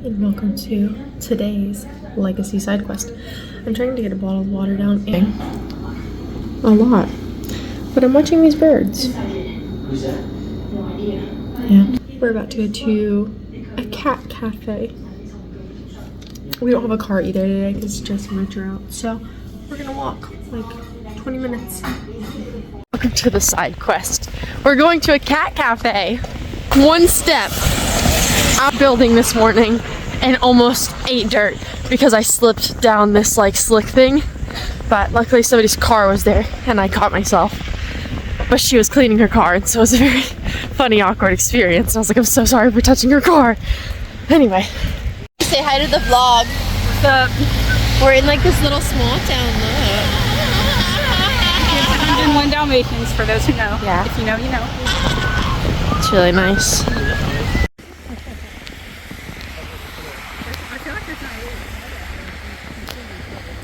And welcome to today's legacy side quest. I'm trying to get a bottle of water down a lot, but I'm watching these birds. Who's that? No idea. Yeah. We're about to go to a cat cafe. We don't have a car either today because Jesse and Rich are out, so we're gonna walk like 20 minutes. Welcome to the side quest. We're going to a cat cafe. One step out building this morning and almost ate dirt because I slipped down this like slick thing, but luckily somebody's car was there and I caught myself. But she was cleaning her car, and so it was a very funny, awkward experience. And I was like, I'm so sorry for touching her car. Anyway. Say hi to the vlog. What's up? We're in like this little small town, look. 101 Dalmatians, for those who know. Yeah. If you know, you know. It's really nice.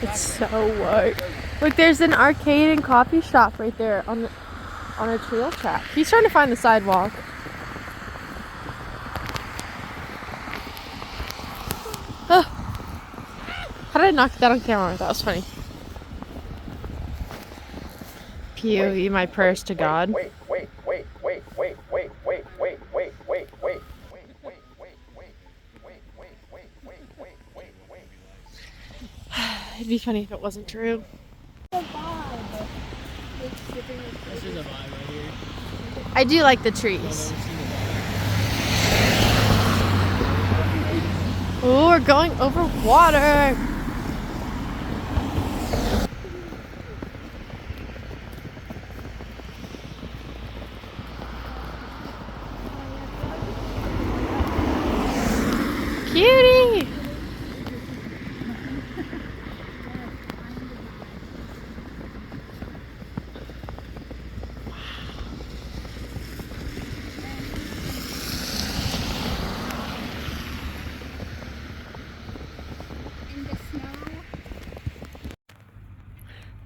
It's so white. Look, there's an arcade and coffee shop right there on a trail track. He's trying to find the sidewalk. Oh. How did I knock that on camera? That was funny. POE, my prayers to God. It'd be funny if it wasn't true. I do like the trees. Oh, we're going over water. Cutie!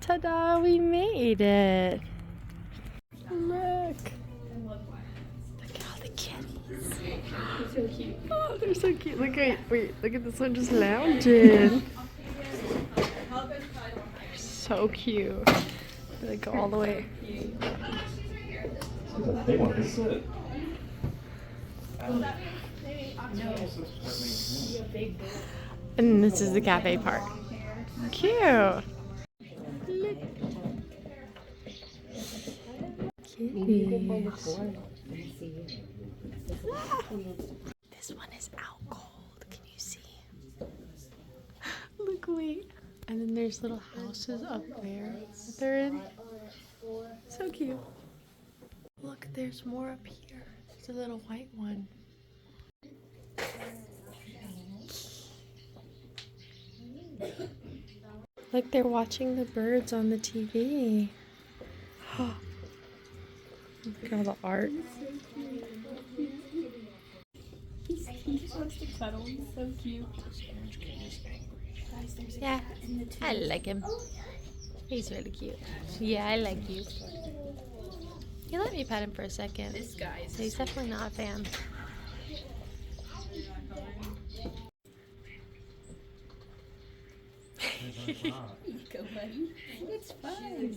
Ta-da, we made it. Look. Look at all the kitties. They're so cute. Oh, they're so cute. Look at, wait, look at this one just lounging. They're so cute. They go all the way. They want to sit. And this is the cafe part. Cute. Kitties. This one is out cold. Can you see? Look, wait. And then there's little houses up there that they're in. So cute. Look, there's more up here. There's a little white one. Look, they're watching the birds on the TV. Look at all the art. He just wants to cuddle. He's so cute. Yeah, I like him. He's really cute. Yeah, I like you. You let me pet him for a second. This guy is So he's definitely not a fan. go, buddy. It's fun.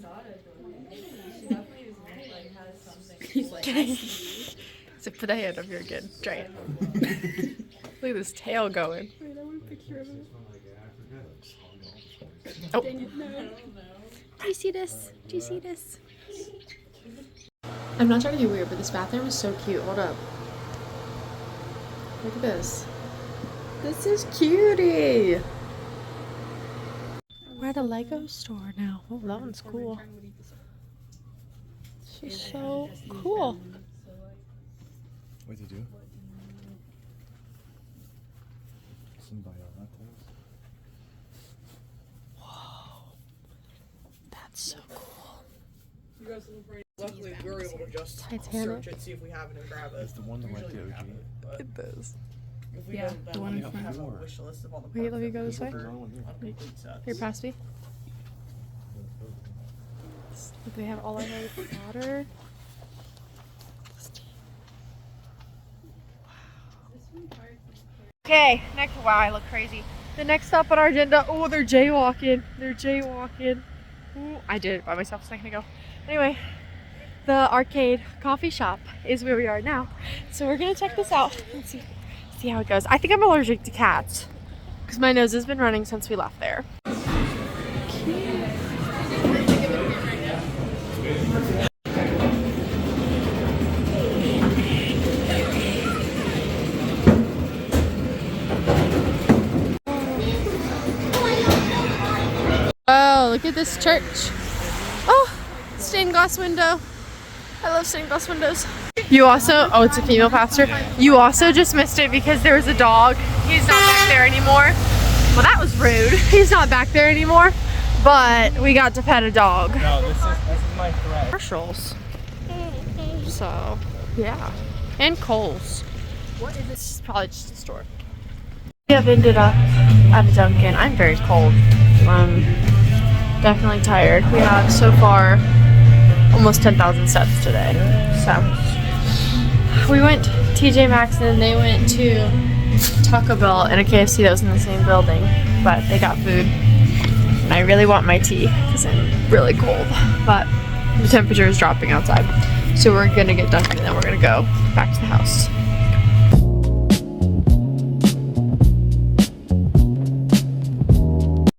He's like, So put a hand up here again. Try it. Look at this tail going. wait, I want a picture of him. Oh. Dang it, no. Do you see this? Do you see this? I'm not trying to be weird, but this bathroom is so cute. Hold up. Look at this. This is cutie. We're at a Lego store now. Oh, that one's cool. This is so cool. What to do? Some biometals. Whoa. That's so cool. You guys luckily we were able to just Titanic. search it, see if we have it and grab it. It's the one that went to OG. Look at this. If we Yeah, don't, then the one we in have a front. wish list of all the Wait, parts let me that go we this way. ordered on complete sets. Here, pass me. Look, they have all our Harry Potter. Okay, next, wow, I look crazy. The next stop on our agenda, oh, they're jaywalking. They're jaywalking. Ooh, I did it by myself a second ago. Anyway, the arcade coffee shop is where we are now. So we're gonna check this out and see how it goes. I think I'm allergic to cats because my nose has been running since we left there. Oh, look at this church. Oh, stained glass window. I love stained glass windows. You also, oh, it's a female pastor. You also just missed it because there was a dog. He's not back there anymore. Well, that was rude. He's not back there anymore, but we got to pet a dog. No, this is my threat. Commercials. So, yeah. And Kohl's. What is this? Probably just a store. We have ended up at a Dunkin'. I'm very cold. I'm definitely tired. We have so far almost 10,000 steps today. So we went to TJ Maxx and they went to Taco Bell and a KFC that was in the same building, but they got food. And I really want my tea because I'm really cold, but the temperature is dropping outside. So we're gonna get Dunkin' and then we're gonna go back to the house.